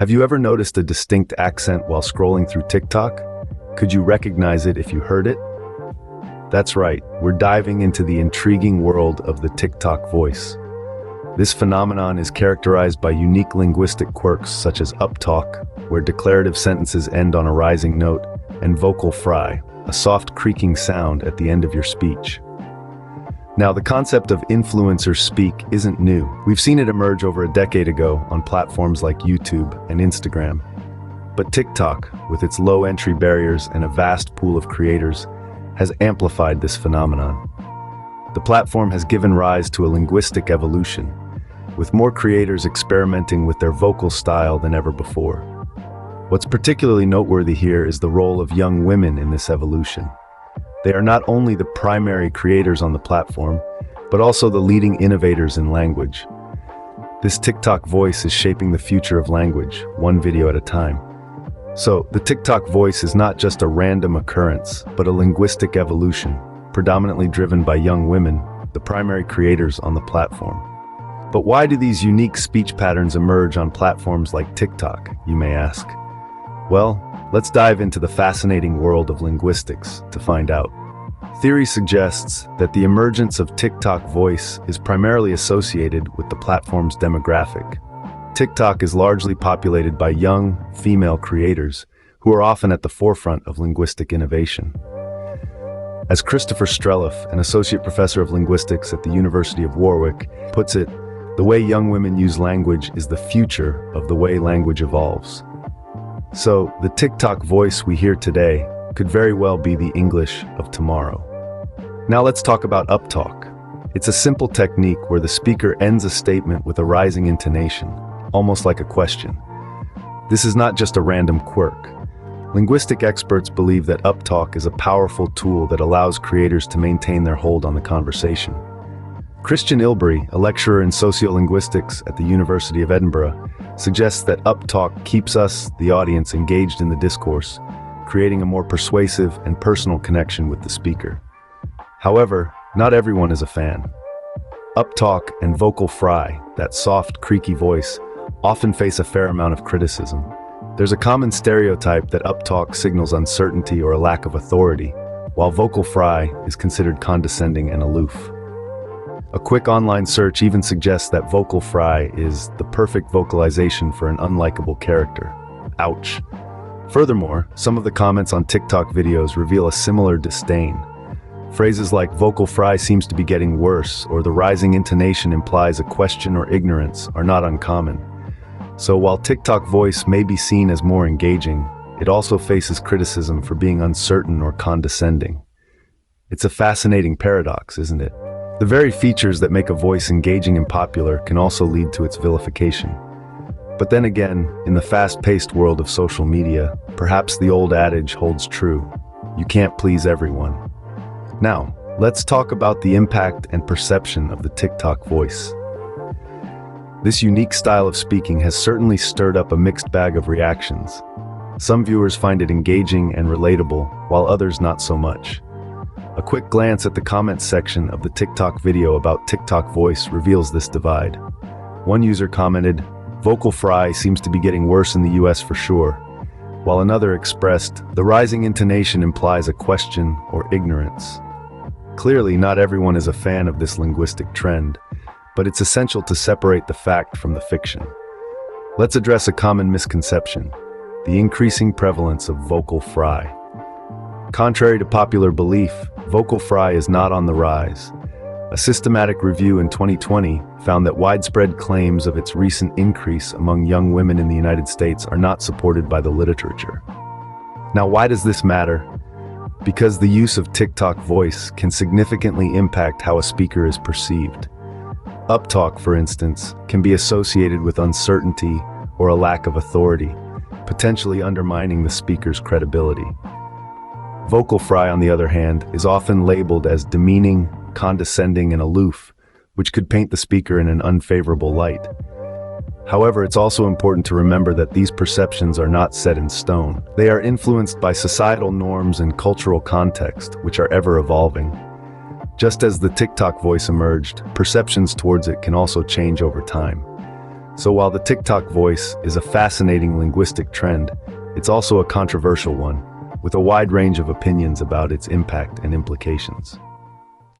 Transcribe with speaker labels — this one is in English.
Speaker 1: Have you ever noticed a distinct accent while scrolling through TikTok? Could you recognize it if you heard it? That's right, we're diving into the intriguing world of the TikTok voice. This phenomenon is characterized by unique linguistic quirks such as uptalk, where declarative sentences end on a rising note, and vocal fry, a soft creaking sound at the end of your speech. Now, the concept of influencer speak isn't new. We've seen it emerge over a decade ago on platforms like YouTube and Instagram. But TikTok, with its low entry barriers and a vast pool of creators, has amplified this phenomenon. The platform has given rise to a linguistic evolution, with more creators experimenting with their vocal style than ever before. What's particularly noteworthy here is the role of young women in this evolution. They are not only the primary creators on the platform, but also the leading innovators in language. This TikTok voice is shaping the future of language, one video at a time. So, the TikTok voice is not just a random occurrence, but a linguistic evolution, predominantly driven by young women, the primary creators on the platform. But why do these unique speech patterns emerge on platforms like TikTok, you may ask? Well, let's dive into the fascinating world of linguistics to find out. Theory suggests that the emergence of TikTok voice is primarily associated with the platform's demographic. TikTok is largely populated by young, female creators who are often at the forefront of linguistic innovation. As Christopher Streloff, an associate professor of linguistics at the University of Warwick, puts it, the way young women use language is the future of the way language evolves. So, the TikTok voice we hear today could very well be the English of tomorrow. Now let's talk about uptalk. It's a simple technique where the speaker ends a statement with a rising intonation, almost like a question. This is not just a random quirk. Linguistic experts believe that uptalk is a powerful tool that allows creators to maintain their hold on the conversation. Christian Ilbery, a lecturer in sociolinguistics at the University of Edinburgh, suggests that uptalk keeps us, the audience, engaged in the discourse, creating a more persuasive and personal connection with the speaker. However, not everyone is a fan. Uptalk and vocal fry, that soft, creaky voice, often face a fair amount of criticism. There's a common stereotype that uptalk signals uncertainty or a lack of authority, while vocal fry is considered condescending and aloof. A quick online search even suggests that vocal fry is the perfect vocalization for an unlikable character. Ouch. Furthermore, some of the comments on TikTok videos reveal a similar disdain. Phrases like vocal fry seems to be getting worse, or the rising intonation implies a question or ignorance are not uncommon. So while TikTok voice may be seen as more engaging, it also faces criticism for being uncertain or condescending. It's a fascinating paradox, isn't it? The very features that make a voice engaging and popular can also lead to its vilification. But then again, in the fast-paced world of social media, perhaps the old adage holds true. You can't please everyone. Now, let's talk about the impact and perception of the TikTok voice. This unique style of speaking has certainly stirred up a mixed bag of reactions. Some viewers find it engaging and relatable, while others not so much. A quick glance at the comments section of the TikTok video about TikTok voice reveals this divide. One user commented, "Vocal fry seems to be getting worse in the US for sure," while another expressed, "The rising intonation implies a question or ignorance." Clearly, not everyone is a fan of this linguistic trend, but it's essential to separate the fact from the fiction. Let's address a common misconception: the increasing prevalence of vocal fry. Contrary to popular belief, vocal fry is not on the rise. A systematic review in 2020 found that widespread claims of its recent increase among young women in the United States are not supported by the literature. Now, why does this matter? Because the use of TikTok voice can significantly impact how a speaker is perceived. Uptalk, for instance, can be associated with uncertainty or a lack of authority, potentially undermining the speaker's credibility. Vocal fry, on the other hand, is often labeled as demeaning, condescending, and aloof, which could paint the speaker in an unfavorable light. However, it's also important to remember that these perceptions are not set in stone. They are influenced by societal norms and cultural context, which are ever evolving. Just as the TikTok voice emerged, perceptions towards it can also change over time. So while the TikTok voice is a fascinating linguistic trend, it's also a controversial one, with a wide range of opinions about its impact and implications.